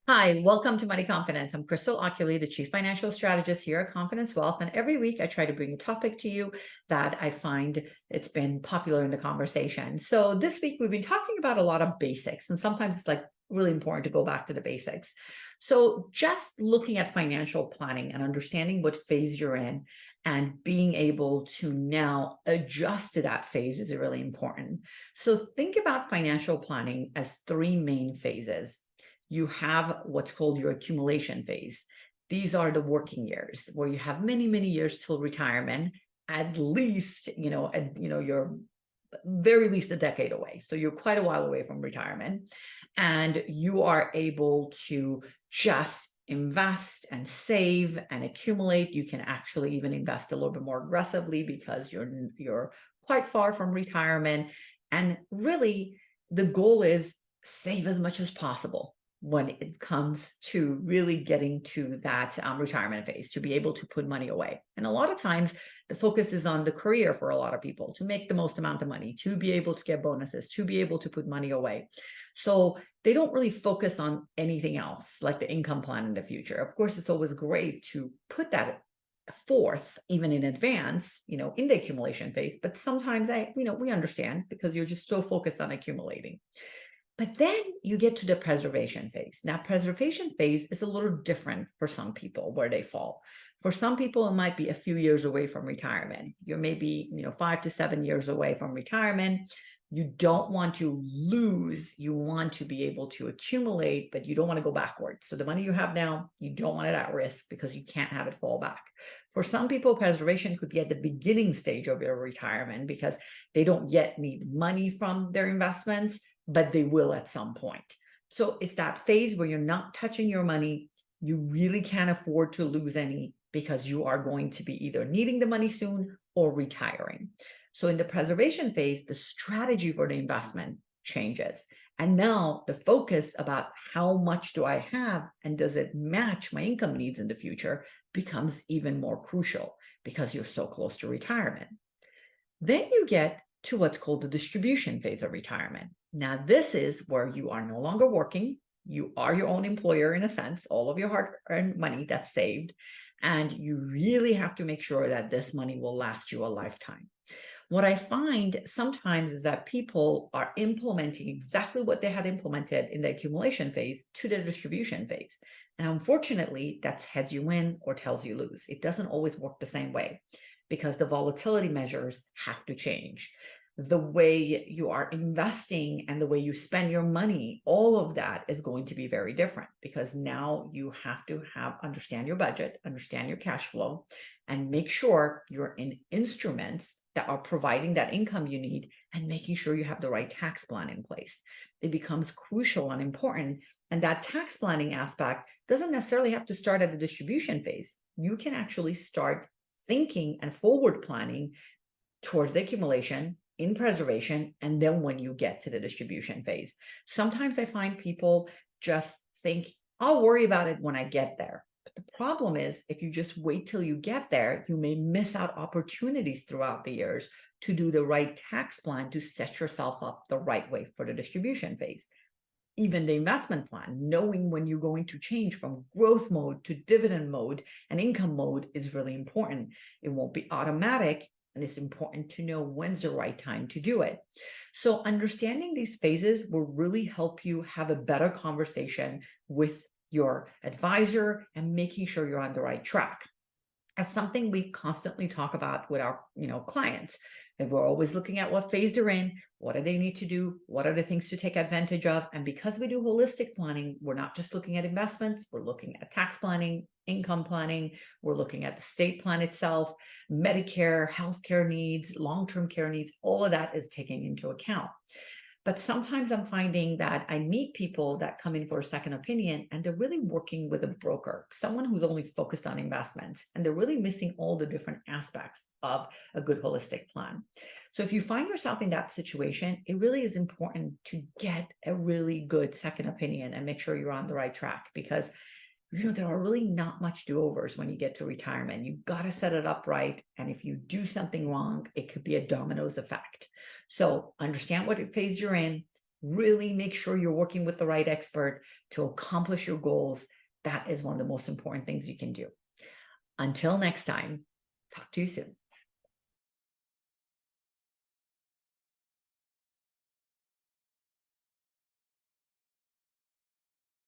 Hi, welcome to Money Confidence. I'm Crystal Oculi, the Chief Financial Strategist here at Confidence Wealth. And every week I try to bring a topic to you that I find it's been popular in the conversation. So this week we've been talking about a lot of basics, and sometimes it's like really important to go back to the basics. So just looking at financial planning and understanding what phase you're in and being able to now adjust to that phase is really important. So think about financial planning as three main phases. You have what's called your accumulation phase. These are the working years where you have many, many years till retirement, at least, you're very least a decade away. So you're quite a while away from retirement, and you are able to just invest and save and accumulate. You can actually even invest a little bit more aggressively because you're quite far from retirement. And really, the goal is save as much as possible when it comes to really getting to that retirement phase, to be able to put money away. And a lot of times the focus is on the career for a lot of people, to make the most amount of money, to be able to get bonuses, to be able to put money away. So they don't really focus on anything else like the income plan in the future. Of course, it's always great to put that forth even in advance, in the accumulation phase, but sometimes we understand because you're just so focused on accumulating. But then you get to the preservation phase. Now, preservation phase is a little different for some people where they fall. For some people, it might be a few years away from retirement. You're maybe, 5 to 7 years away from retirement. You don't want to lose. You want to be able to accumulate, but you don't want to go backwards. So the money you have now, you don't want it at risk because you can't have it fall back. For some people, preservation could be at the beginning stage of your retirement because they don't yet need money from their investments, but they will at some point. So it's that phase where you're not touching your money. You really can't afford to lose any because you are going to be either needing the money soon or retiring. So in the preservation phase, the strategy for the investment changes. And now the focus about how much do I have and does it match my income needs in the future becomes even more crucial because you're so close to retirement. Then you get to what's called the distribution phase of retirement. Now, this is where you are no longer working. You are your own employer in a sense, all of your hard-earned money that's saved. And you really have to make sure that this money will last you a lifetime. What I find sometimes is that people are implementing exactly what they had implemented in the accumulation phase to the distribution phase. And unfortunately, that's heads you win or tails you lose. It doesn't always work the same way because the volatility measures have to change. The way you are investing and the way you spend your money, all of that is going to be very different because now you have to understand your budget, understand your cash flow, and make sure you're in instruments that are providing that income you need and making sure you have the right tax plan in place. It becomes crucial and important. And that tax planning aspect doesn't necessarily have to start at the distribution phase. You can actually start thinking and forward planning towards the accumulation, in preservation, and then when you get to the distribution phase. Sometimes I find people just think, I'll worry about it when I get there. But the problem is, if you just wait till you get there, you may miss out opportunities throughout the years to do the right tax plan to set yourself up the right way for the distribution phase. Even the investment plan, knowing when you're going to change from growth mode to dividend mode and income mode is really important. It won't be automatic, and it's important to know when's the right time to do it. So understanding these phases will really help you have a better conversation with your advisor and making sure you're on the right track. That's something we constantly talk about with our clients. And we're always looking at what phase they're in, what do they need to do, what are the things to take advantage of. And because we do holistic planning, we're not just looking at investments, we're looking at tax planning, income planning, we're looking at the state plan itself, Medicare, healthcare needs, long-term care needs, all of that is taken into account. But sometimes I'm finding that I meet people that come in for a second opinion and they're really working with a broker, someone who's only focused on investments, and they're really missing all the different aspects of a good holistic plan. So if you find yourself in that situation, it really is important to get a really good second opinion and make sure you're on the right track because there are really not much do-overs when you get to retirement. You got to set it up right. And if you do something wrong, it could be a dominoes effect. So understand what phase you're in, Really make sure you're working with the right expert to accomplish your goals. That is one of the most important things you can do. Until next time, talk to you soon.